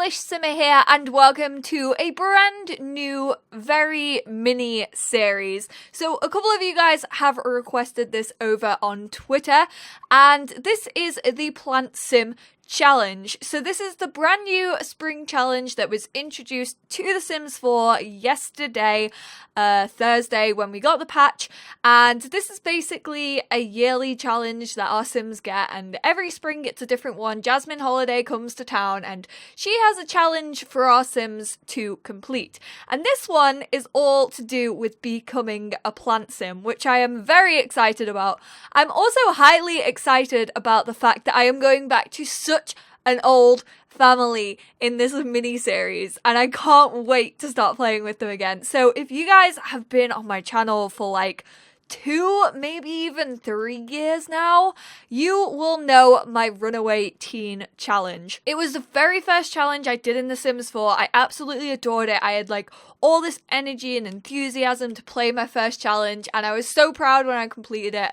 EnglishSimmer here, and welcome to a brand new, very mini series. So a couple of you guys have requested this over on Twitter, and this is the PlantSim challenge. So this is the brand new spring challenge that was introduced to The Sims 4 yesterday, Thursday, when we got the patch, and this is basically a yearly challenge that our Sims get, and every spring it's a different one. Jasmine Holiday comes to town and she has a challenge for our Sims to complete, and this one is all to do with becoming a plant sim, which I am very excited about. I'm also highly excited about the fact that I am going back to such an old family in this mini series, and I can't wait to start playing with them again. So if you guys have been on my channel for like 2, maybe even 3 years now, you will know my Runaway Teen challenge. It was the very first challenge I did in The Sims 4. I absolutely adored it. I had like all this energy and enthusiasm to play my first challenge, and I was so proud when I completed it.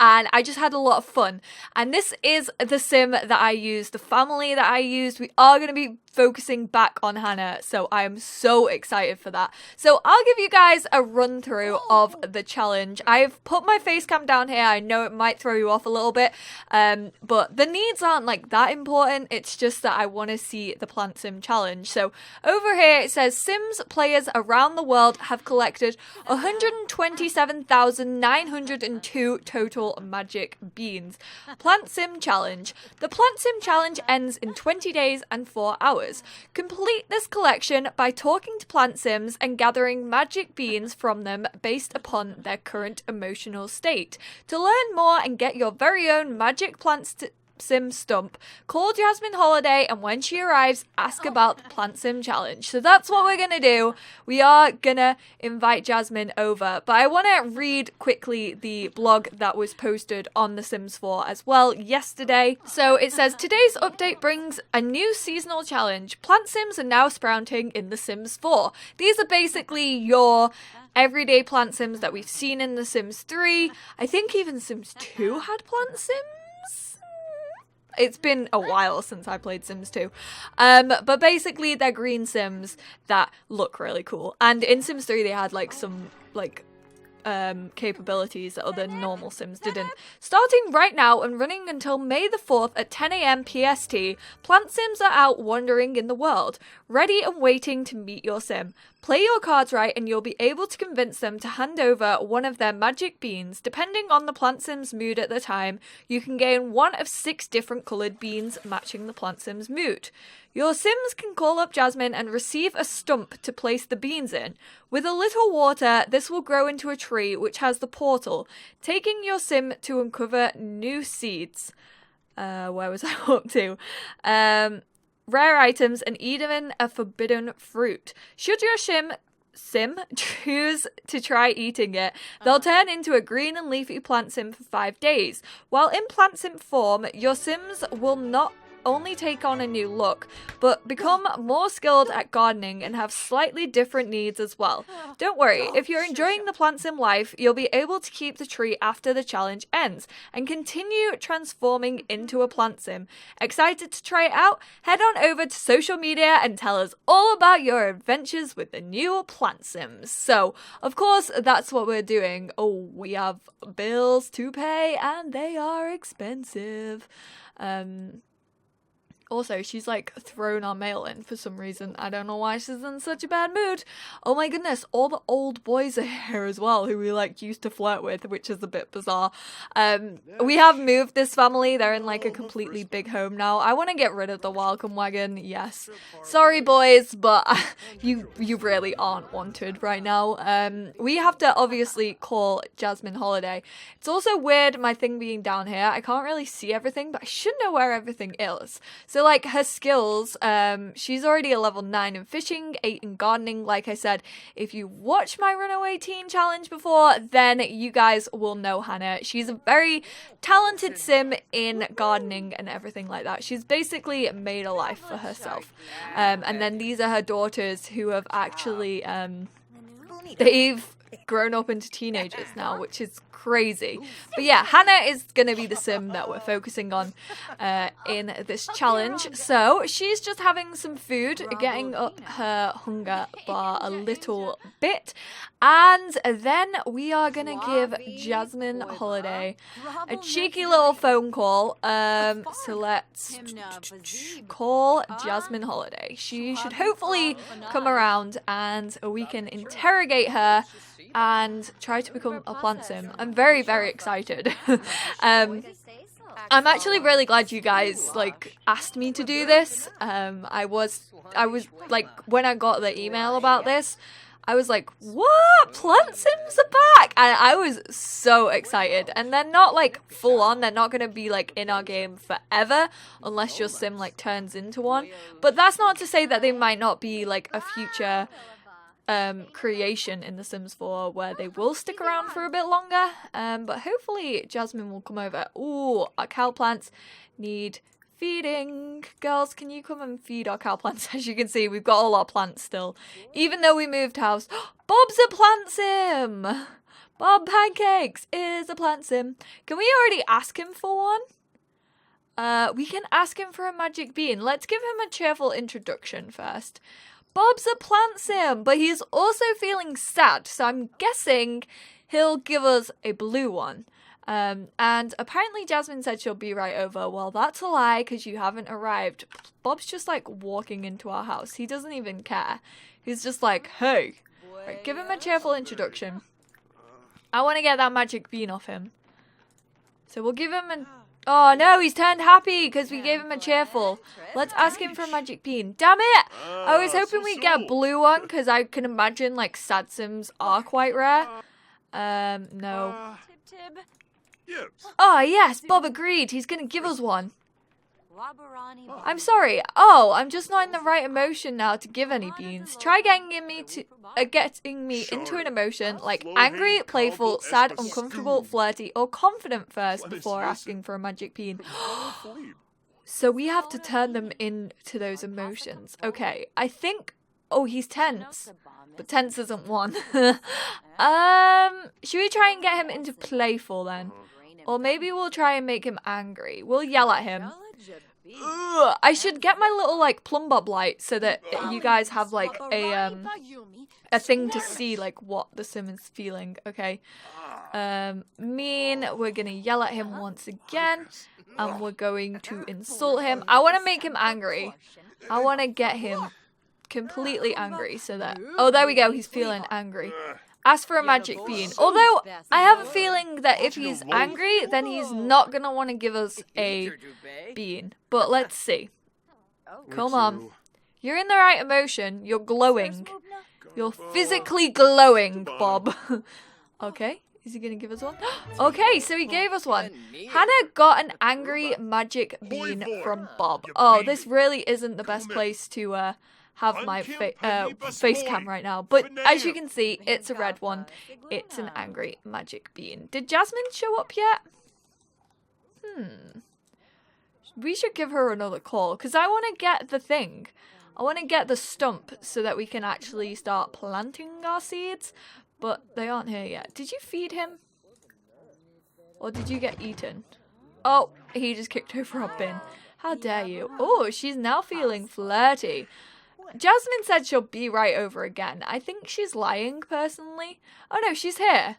And I just had a lot of fun. And this is the sim that I used, the family that I used. We are going to be focusing back on Hanna, so I am so excited for that. So I'll give you guys a run through of the challenge. I've put my face cam down here. I know it might throw you off a little bit, but the needs aren't like that important. It's just that I want to see the PlantSim challenge. So over here it says Sims players around the world have collected 127,902 total magic beans. PlantSim challenge. The PlantSim challenge ends in 20 days and 4 hours. Complete this collection by talking to plant sims and gathering magic beans from them based upon their current emotional state. To learn more and get your very own magic PlantSim stump, call Jasmine Holiday, and when she arrives, ask about the PlantSim challenge. So that's what we're gonna do. We are gonna invite Jasmine over, but I want to read quickly the blog that was posted on The Sims 4 as well yesterday. So it says, today's update brings a new seasonal challenge. Plant Sims are now sprouting in The Sims 4. These are basically your everyday plant sims that we've seen in The Sims 3. I think even Sims 2 had plant sims. It's been a while since I played Sims 2. But basically they're green Sims that look really cool. And in Sims 3 they had like some capabilities that other normal Sims didn't. Starting right now and running until May the 4th at 10 AM PST, Plant Sims are out wandering in the world, ready and waiting to meet your Sim. Play your cards right and you'll be able to convince them to hand over one of their magic beans. Depending on the Plant Sim's mood at the time, you can gain one of 6 different coloured beans matching the Plant Sim's mood. Your Sims can call up Jasmine and receive a stump to place the beans in. With a little water, this will grow into a tree which has the portal, taking your Sim to uncover new seeds. Where was I up to? Rare items and even a forbidden fruit. Should your Sim choose to try eating it, they'll turn into a green and leafy plant sim for 5 days. While in plant sim form, your Sims will not only take on a new look, but become more skilled at gardening and have slightly different needs as well. Don't worry, if you're enjoying the plant sim life, you'll be able to keep the tree after the challenge ends and continue transforming into a plant sim. Excited to try it out? Head on over to social media and tell us all about your adventures with the new plant sims. So, of course, that's what we're doing. Oh, we have bills to pay and they are expensive. Also, she's like thrown our mail in for some reason. I don't know why she's in such a bad mood. Oh my goodness, all the old boys are here as well who we like used to flirt with, which is a bit bizarre. We have moved this family. They're in like a completely big home now. I want to get rid of the welcome wagon, yes. Sorry boys, but you really aren't wanted right now. We have to obviously call Jasmine Holiday. It's also weird my thing being down here. I can't really see everything, but I should know where everything is. So like her skills, she's already a level 9 in fishing, 8 in gardening. Like I said, if you watched my Runaway Teen challenge before, then you guys will know Hanna. She's a very talented sim in gardening and everything like that. She's basically made a life for herself. And then these are her daughters who have actually, they've grown up into teenagers now, which is crazy. But yeah, Hanna is going to be the sim that we're focusing on in this challenge. So she's just having some food, getting up her hunger bar a little bit. And then we are going to give Jasmine Holiday a cheeky little phone call. So let's call Jasmine Holiday. She should hopefully come around and we can interrogate her and try to become a PlantSim. I'm very, very excited. I'm actually really glad you guys like asked me to do this. I was like, when I got the email about this, I was like, what? PlantSims are back! And I was so excited. And they're not like full on, they're not gonna be like in our game forever unless your sim like turns into one. But that's not to say that they might not be like a future creation in The Sims 4 where they will stick around for a bit longer. But hopefully Jasmine will come over. Ooh, our cow plants need feeding. Girls, can you come and feed our cow plants? As you can see, we've got all our plants still. Even though we moved house. Bob's a PlantSim! Bob Pancakes is a PlantSim. Can we already ask him for one? We can ask him for a magic bean. Let's give him a cheerful introduction first. Bob's a PlantSim, but he's also feeling sad, so I'm guessing he'll give us a blue one. And apparently Jasmine said she'll be right over. Well, that's a lie because you haven't arrived. Bob's just like walking into our house. He doesn't even care. He's just like, hey. Right, give him a cheerful introduction. I want to get that magic bean off him. So we'll give him an... Oh no, he's turned happy because we gave him a cheerful. Let's ask him for a magic bean. Damn it! I was hoping we'd get a blue one because I can imagine like sad sims are quite rare. No. Oh yes, Bob agreed. He's gonna give us one. I'm sorry. Oh, I'm just not in the right emotion now to give any beans. Try getting me into an emotion like angry, playful, sad, uncomfortable, flirty, or confident first before asking for a magic bean. So we have to turn them into those emotions. Okay, I think... Oh, he's tense. But tense isn't one. Should we try and get him into playful then? Or maybe we'll try and make him angry. We'll yell at him. Ugh, I should get my little like plumb bob light so that you guys have like a thing to see like what the sim is feeling. Okay. We're gonna yell at him once again and we're going to insult him. I want to make him angry. I want to get him completely angry so that... Oh, there we go. He's feeling angry. Ask for a magic bean. Although, I have a feeling that if he's angry, then he's not going to want to give us a bean. But let's see. Come on. You're in the right emotion. You're glowing. You're physically glowing, Bob. Okay. Is he going to give us one? Okay, so he gave us one. Hanna got an angry magic bean from Bob. Oh, this really isn't the best place to... have my face cam right now, but as you can see, it's a red one. It's an angry magic bean. Did Jasmine show up yet? We should give her another call because I want to get the thing. I want to get the stump so that we can actually start planting our seeds, but they aren't here yet. Did you feed him? Or did you get eaten? Oh, he just kicked over our bin. How dare you? Oh, she's now feeling flirty. Jasmine said she'll be right over again. I think she's lying, personally. Oh no, she's here.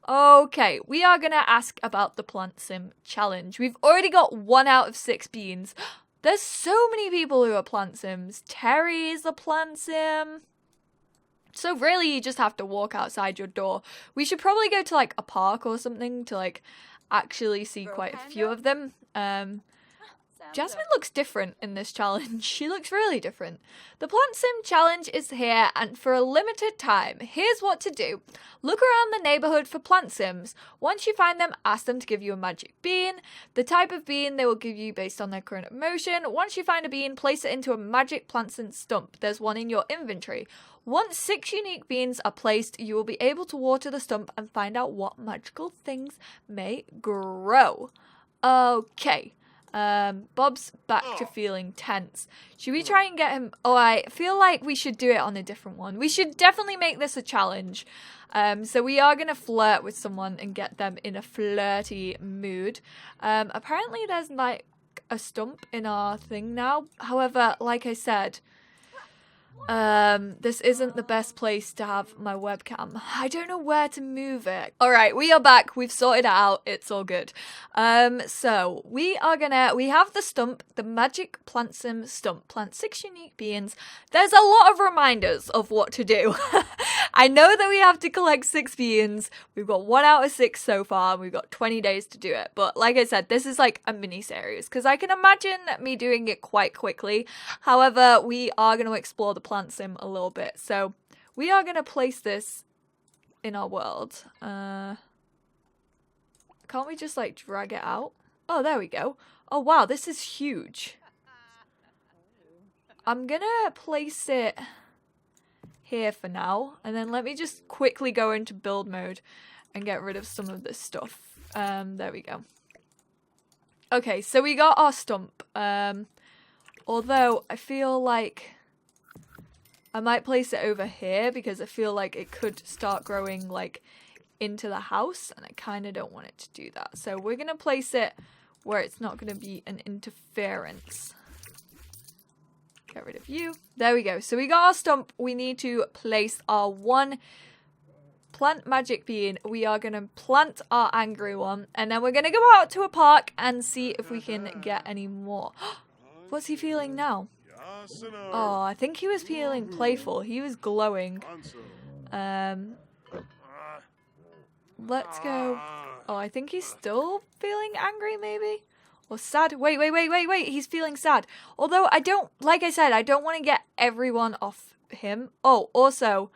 Okay, we are going to ask about the PlantSim challenge. We've already got 1 out of 6 beans. There's so many people who are PlantSims. Terry is a PlantSim. So really, you just have to walk outside your door. We should probably go to like a park or something to like actually see quite a few of them. Jasmine looks different in this challenge. She looks really different. The PlantSim challenge is here, and for a limited time, here's what to do. Look around the neighborhood for PlantSims. Once you find them, ask them to give you a magic bean. The type of bean they will give you based on their current emotion. Once you find a bean, place it into a magic PlantSim stump. There's one in your inventory. Once 6 unique beans are placed, you will be able to water the stump and find out what magical things may grow. Okay. Bob's back to feeling tense. Should we try and get him? Oh, I feel like we should do it on a different one. We should definitely make this a challenge. So we are going to flirt with someone and get them in a flirty mood. Apparently there's like a stump in our thing now. However, like I said, this isn't the best place to have my webcam. I don't know where to move it. All right, we are back. We've sorted it out. It's all good. So we have the stump, the magic PlantSim stump. Plant 6 unique beans. There's a lot of reminders of what to do. I know that we have to collect 6 beans. We've got 1 out of 6 so far, and we've got 20 days to do it. But like I said, this is like a mini series because I can imagine me doing it quite quickly. However, we are going to explore the PlantSim a little bit. So we are going to place this in our world. Can't we just like drag it out? Oh, there we go. Oh, wow, this is huge. I'm going to place it here for now, and then let me just quickly go into build mode and get rid of some of this stuff. There we go. Okay, so we got our stump. Although I feel like I might place it over here because I feel like it could start growing like into the house, and I kind of don't want it to do that. So we're gonna place it where it's not gonna be an interference. Get rid of you. There we go. So we got our stump. We need to place our 1 plant magic bean. We are going to plant our angry one. And then we're going to go out to a park and see if we can get any more. What's he feeling now? Oh, I think he was feeling playful. He was glowing. Let's go. Oh, I think he's still feeling angry maybe. Or sad. Wait. He's feeling sad. Although I don't, like I said, I don't want to get everyone off him. Oh, also,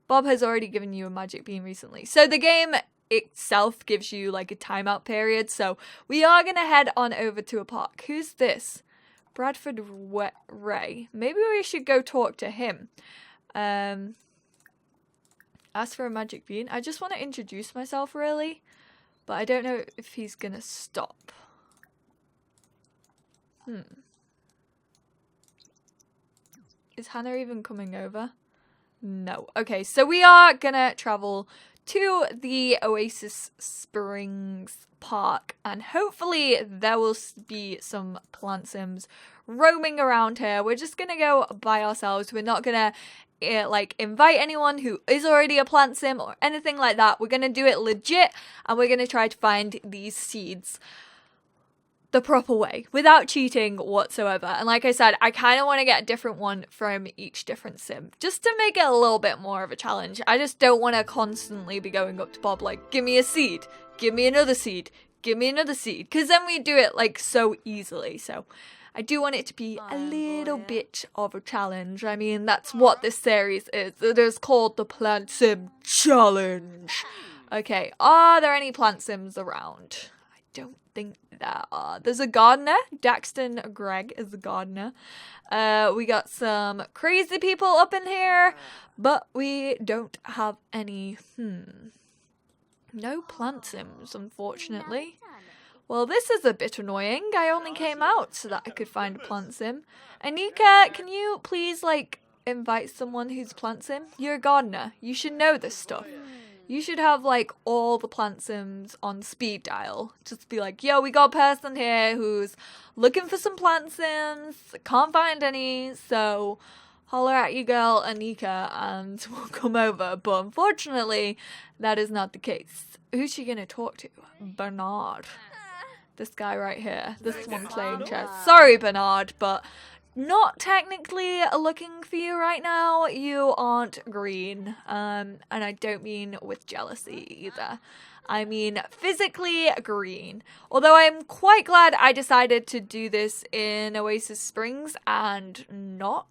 Bob has already given you a magic bean recently. So the game itself gives you like a timeout period. So we are going to head on over to a park. Who's this? Bradford Ray. Maybe we should go talk to him. Ask for a magic bean. I just want to introduce myself really. But I don't know if he's going to stop. Is Hanna even coming over? No. Okay, so we are gonna travel to the Oasis Springs Park, and hopefully there will be some PlantSims roaming around here. We're just gonna go by ourselves. We're not gonna like invite anyone who is already a PlantSim or anything like that. We're gonna do it legit, and we're gonna try to find these seeds the proper way without cheating whatsoever. And like I said, I kind of want to get a different one from each different sim just to make it a little bit more of a challenge. I just don't want to constantly be going up to Bob like, give me a seed, give me another seed, give me another seed, because then we do it like so easily. So I do want it to be a little bit of a challenge. I mean, that's what this series is. It is called the PlantSim Challenge. Okay, are there any PlantSims around? I don't think there are. There's a gardener. Daxton Greg is the gardener. We got some crazy people up in here, but we don't have any. No PlantSims, unfortunately. Well, this is a bit annoying. I only came out so that I could find a PlantSim. Anika, can you please, like, invite someone who's a PlantSim? You're a gardener. You should know this stuff. You should have, like, all the PlantSims on speed dial. Just be like, yo, we got a person here who's looking for some PlantSims, can't find any, so holler at your girl, Anika, and we'll come over. But unfortunately, that is not the case. Who's she gonna talk to? Bernard. This guy right here. This one playing chess. Sorry, Bernard, but not technically looking for you right now. You aren't green. And I don't mean with jealousy either. I mean physically green. Although I'm quite glad I decided to do this in Oasis Springs and not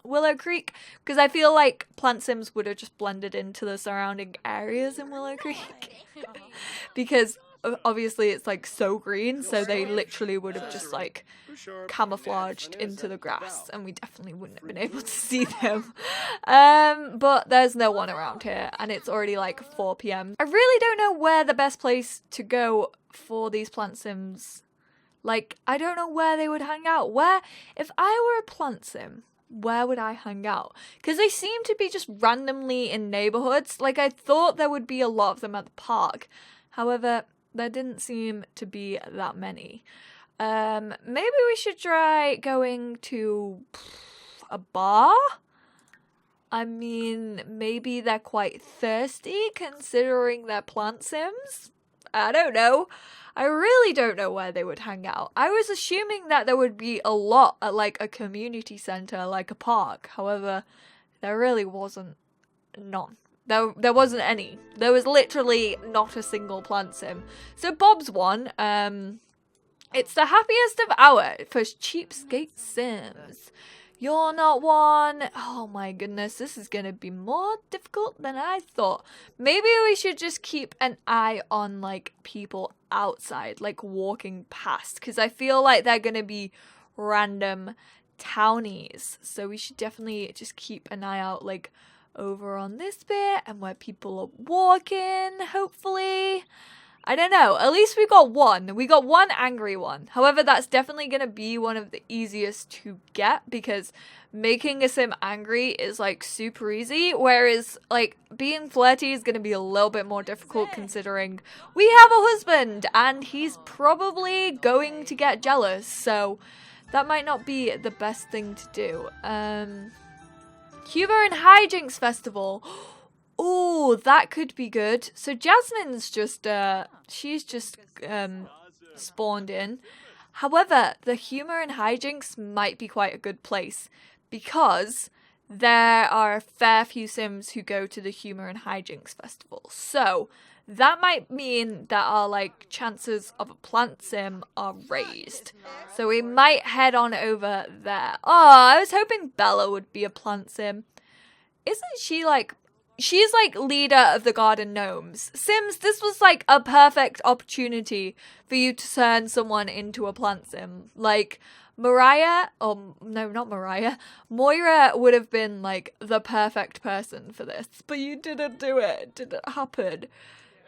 Willow Creek, because I feel like PlantSims would have just blended into the surrounding areas in Willow Creek. Because obviously it's like so green, so they literally would have just like camouflaged into the grass, and we definitely wouldn't have been able to see them. But there's no one around here, and it's already like 4 p.m. I really don't know where the best place to go for these PlantSims Like, I don't know where they would hang out. If I were a PlantSim, where would I hang out? Because they seem to be just randomly in neighborhoods. Like, I thought there would be a lot of them at the park. However, there didn't seem to be that many. Maybe we should try going to a bar? I mean, maybe they're quite thirsty considering they're PlantSims? I don't know. I really don't know where they would hang out. I was assuming that there would be a lot at like a community center, like a park. However, there really wasn't none. There wasn't any. There was literally not a single PlantSim. So Bob's one. It's the happiest of hour for cheapskate sims. You're not one. Oh my goodness, this is gonna be more difficult than I thought. Maybe we should just keep an eye on like people outside, like walking past, because I feel like they're gonna be random townies. So we should definitely just keep an eye out, like over on this bit and where people are walking, hopefully. I don't know. At least we got one. We got one angry one. However, that's definitely going to be one of the easiest to get because making a sim angry is like super easy. Whereas like being flirty is going to be a little bit more difficult considering we have a husband and he's probably going to get jealous. So that might not be the best thing to do. Humor and Hijinks Festival. Oh, that could be good. So Jasmine's just, she's just spawned in. However, the Humor and Hijinks might be quite a good place because there are a fair few sims who go to the Humor and Hijinks Festival. So that might mean that our like chances of a PlantSim are raised. So we might head on over there. Oh, I was hoping Bella would be a PlantSim. Isn't she like... She's like leader of the garden gnomes. Sims, this was like a perfect opportunity for you to turn someone into a PlantSim. Like Mariah, or no, not Mariah, Moira would have been like the perfect person for this. But you didn't do it. It didn't happen.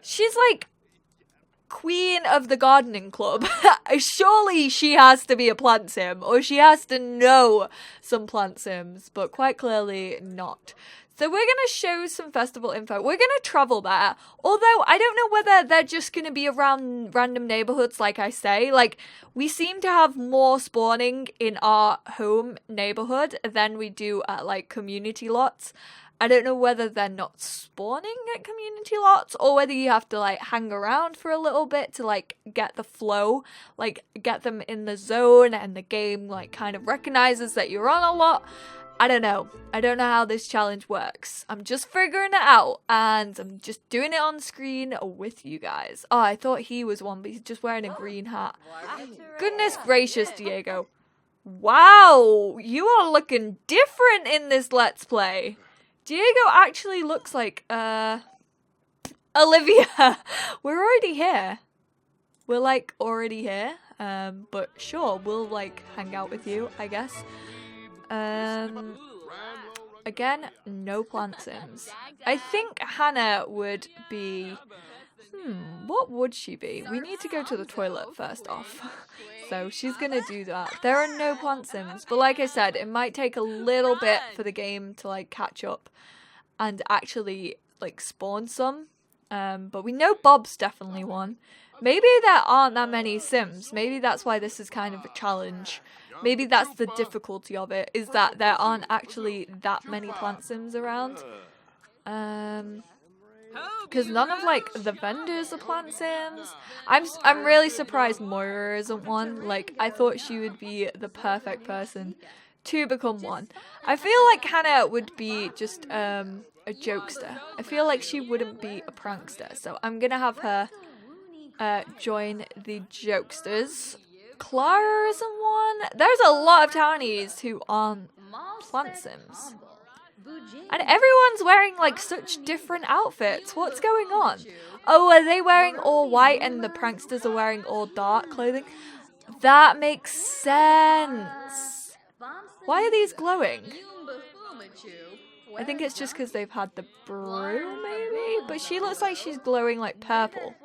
She's like queen of the gardening club. Surely she has to be a PlantSim, or she has to know some PlantSims, but quite clearly not. So we're going to show some festival info. We're going to travel there. Although I don't know whether they're just going to be around random neighborhoods, like I say. Like, we seem to have more spawning in our home neighborhood than we do at, like, community lots. I don't know whether they're not spawning at community lots or whether you have to, like, hang around for a little bit to, like, get the flow. Like, get them in the zone and the game, like, kind of recognizes that you're on a lot. I don't know. I don't know how this challenge works. I'm just figuring it out and I'm just doing it on screen with you guys. Oh, I thought he was one, but he's just wearing a green hat. Goodness gracious, Diego. Wow, you are looking different in this Let's Play. Diego actually looks like, Olivia. We're already here. We're, like, already here. But sure, we'll, like, hang out with you, I guess. Again, no PlantSims. I think Hanna would be... what would she be? We need to go to the toilet first off. So she's gonna do that. There are no PlantSims, but like I said, it might take a little bit for the game to like catch up and actually like spawn some. But we know Bob's definitely one. Maybe there aren't that many sims. Maybe that's why this is kind of a challenge. Maybe that's the difficulty of it, is that there aren't actually that many PlantSims around. Because none of, like, the vendors are PlantSims. I'm really surprised Moira isn't one. Like, I thought she would be the perfect person to become one. I feel like Hanna would be just, a jokester. I feel like she wouldn't be a prankster. So I'm gonna have her, join the jokesters. Clara isn't one. There's a lot of townies who aren't PlantSims. And everyone's wearing like such different outfits. What's going on? Oh, are they wearing all white and the pranksters are wearing all dark clothing? That makes sense. Why are these glowing? I think it's just because they've had the brew, maybe? But she looks like she's glowing like purple.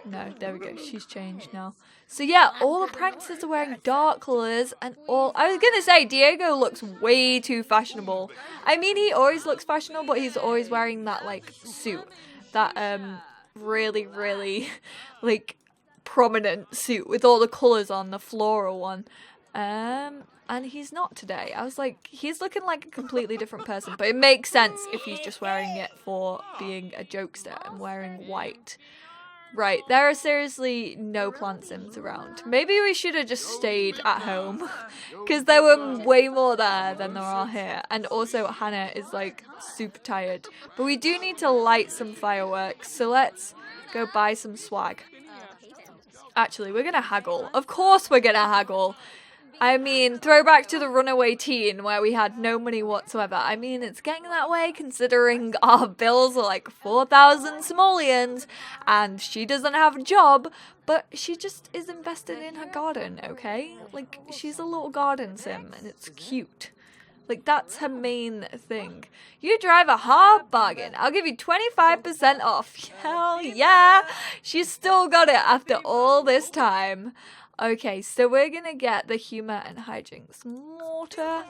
No, there we go. She's changed now. So yeah, all the pranksters are wearing dark colours and all... I was gonna say, Diego looks way too fashionable. I mean, he always looks fashionable, but he's always wearing that, like, suit. That, really, really, like, prominent suit with all the colours on, the floral one. And he's not today. I was like, he's looking like a completely different person. But it makes sense if he's just wearing it for being a jokester and wearing white. Right, there are seriously no PlantSims around. Maybe we should have just stayed at home. Because there were way more there than there are here. And also, Hanna is like super tired. But we do need to light some fireworks. So let's go buy some swag. Actually, we're going to haggle. Of course we're going to haggle. I mean, throwback to the runaway teen where we had no money whatsoever. I mean, it's getting that way considering our bills are like 4,000 simoleons and she doesn't have a job, but she just is invested in her garden, okay? Like, she's a little garden sim and it's cute. Like, that's her main thing. You drive a hard bargain. I'll give you 25% off. Hell yeah! She's still got it after all this time. Okay, so we're gonna get the humor and hijinks mortar.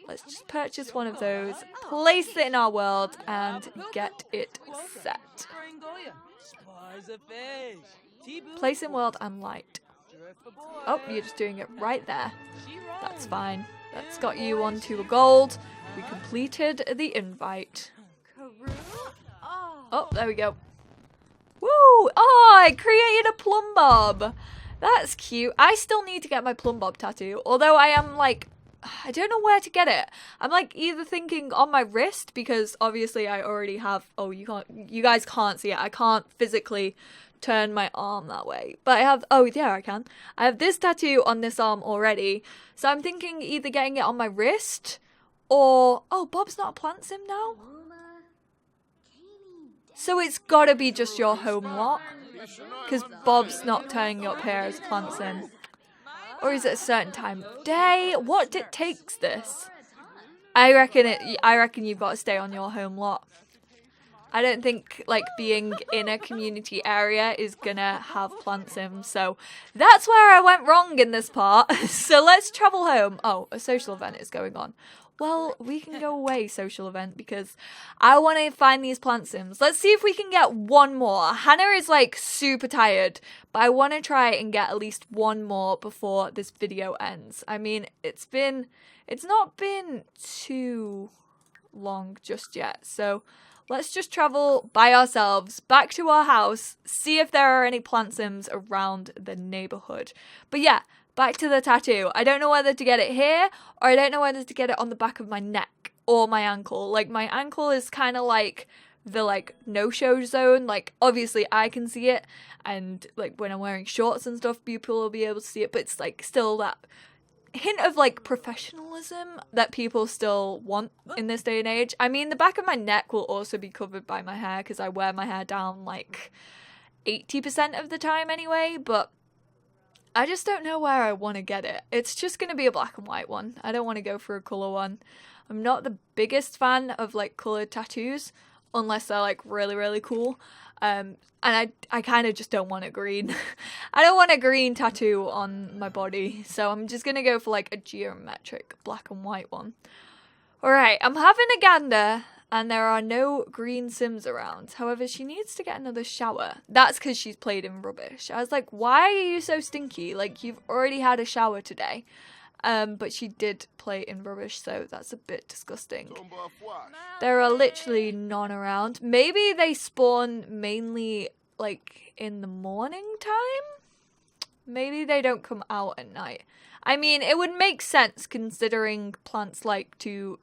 Let's just purchase one of those, place it in our world, and get it set. Place in world and light. Oh, you're just doing it right there. That's fine. That's got you onto a gold. We completed the invite. Oh, there we go. Woo! Oh, I created a plum bob. That's cute. I still need to get my plum bob tattoo, although I am like, I don't know where to get it. I'm like either thinking on my wrist, because obviously I already have, oh, you guys can't see it. I can't physically turn my arm that way, but I have, oh yeah, I can. I have this tattoo on this arm already, so I'm thinking either getting it on my wrist or, oh, Bob's not a PlantSim now? So it's gotta be just your home lot. Because Bob's not turning up here as PlantSim. Or is it a certain time of day? What takes this? I reckon you've got to stay on your home lot. I don't think like being in a community area is gonna have PlantSim, so that's where I went wrong in this part. So let's travel home. Oh, a social event is going on. Well, we can go away, social event, because I want to find these PlantSims. Let's see if we can get one more. Hanna is like super tired, but I want to try and get at least one more before this video ends. I mean, it's not been too long just yet, so let's just travel by ourselves back to our house, see if there are any PlantSims around the neighborhood. But yeah, back to the tattoo. I don't know whether to get it here or I don't know whether to get it on the back of my neck or my ankle. Like, my ankle is kind of like the like no-show zone. Like, obviously I can see it, and like when I'm wearing shorts and stuff, people will be able to see it, but it's like still that hint of like professionalism that people still want in this day and age. I mean, the back of my neck will also be covered by my hair because I wear my hair down like 80% of the time anyway, but I just don't know where I want to get it. It's just going to be a black and white one. I don't want to go for a colour one. I'm not the biggest fan of like coloured tattoos unless they're like really, really cool. And I kind of just don't want a green. I don't want a green tattoo on my body. So I'm just going to go for like a geometric black and white one. Alright, I'm having a gander. And there are no green Sims around. However, she needs to get another shower. That's because she's played in rubbish. I was like, why are you so stinky? Like, you've already had a shower today. But she did play in rubbish, so that's a bit disgusting. There are literally none around. Maybe they spawn mainly, like, in the morning time? Maybe they don't come out at night. I mean, it would make sense considering plants like it's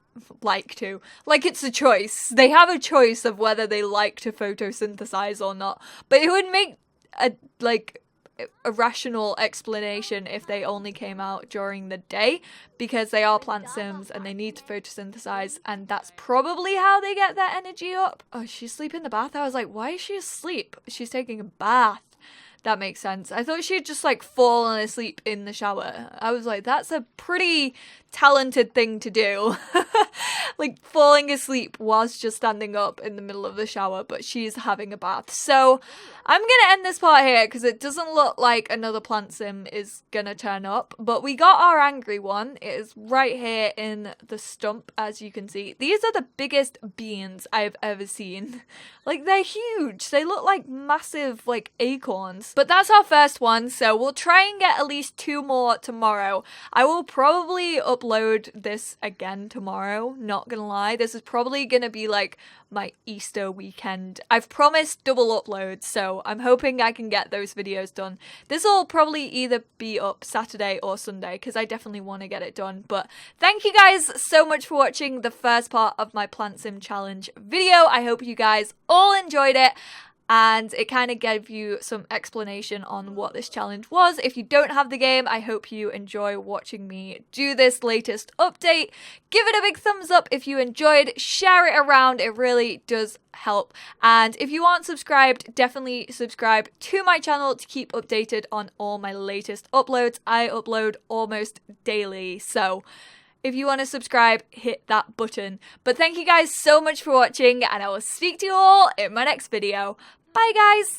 a choice. They have a choice of whether they like to photosynthesize or not. But it would make a rational explanation if they only came out during the day, because they are PlantSims and they need to photosynthesize, and that's probably how they get their energy up. Oh, she's asleep in the bath. I was like, why is she asleep? She's taking a bath. That makes sense. I thought she'd just like fallen asleep in the shower. I was like, that's a pretty talented thing to do. Like falling asleep whilst just standing up in the middle of the shower, but she's having a bath. So I'm gonna end this part here because it doesn't look like another PlantSim is gonna turn up, but we got our angry one. It is right here in the stump, as you can see. These are the biggest beans I've ever seen. Like, they're huge. They look like massive, like, acorns. But that's our first one, so we'll try and get at least 2 more tomorrow. I will probably upload this again tomorrow, not gonna lie. This is probably gonna be, like, my Easter weekend. I've promised double uploads, so I'm hoping I can get those videos done. This will probably either be up Saturday or Sunday, because I definitely want to get it done. But thank you guys so much for watching the first part of my PlantSim challenge video. I hope you guys all enjoyed it, and it kind of gave you some explanation on what this challenge was. If you don't have the game, I hope you enjoy watching me do this latest update. Give it a big thumbs up if you enjoyed, share it around, it really does help. And if you aren't subscribed, definitely subscribe to my channel to keep updated on all my latest uploads. I upload almost daily, so if you want to subscribe, hit that button. But thank you guys so much for watching, and I will speak to you all in my next video. Bye, guys!